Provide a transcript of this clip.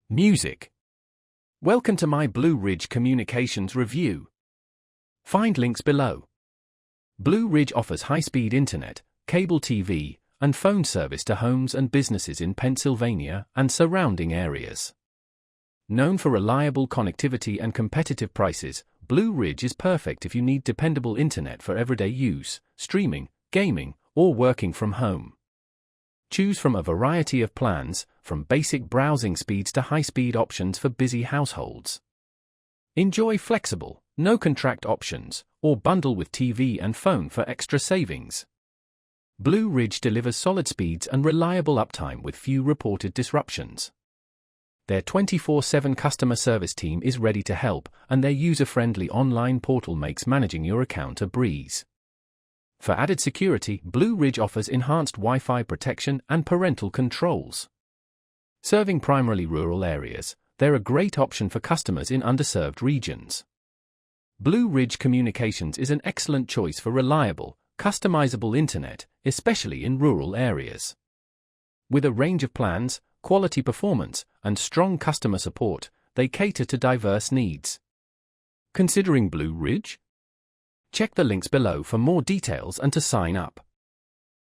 Music. Welcome to my Blue Ridge Communications review. Find links below. Blue Ridge offers high-speed internet, cable TV, and phone service to homes and businesses in Pennsylvania and surrounding areas. Known for reliable connectivity and competitive prices, Blue Ridge is perfect if you need dependable internet for everyday use, streaming, gaming, or working from home. Choose from a variety of plans, from basic browsing speeds to high-speed options for busy households. Enjoy flexible, no-contract options, or bundle with TV and phone for extra savings. Blue Ridge delivers solid speeds and reliable uptime with few reported disruptions. Their 24/7 customer service team is ready to help, and their user-friendly online portal makes managing your account a breeze. For added security, Blue Ridge offers enhanced Wi-Fi protection and parental controls. Serving primarily rural areas, they're a great option for customers in underserved regions. Blue Ridge Communications is an excellent choice for reliable, customizable internet, especially in rural areas. With a range of plans, quality performance, and strong customer support, they cater to diverse needs. Considering Blue Ridge? Check the links below for more details and to sign up.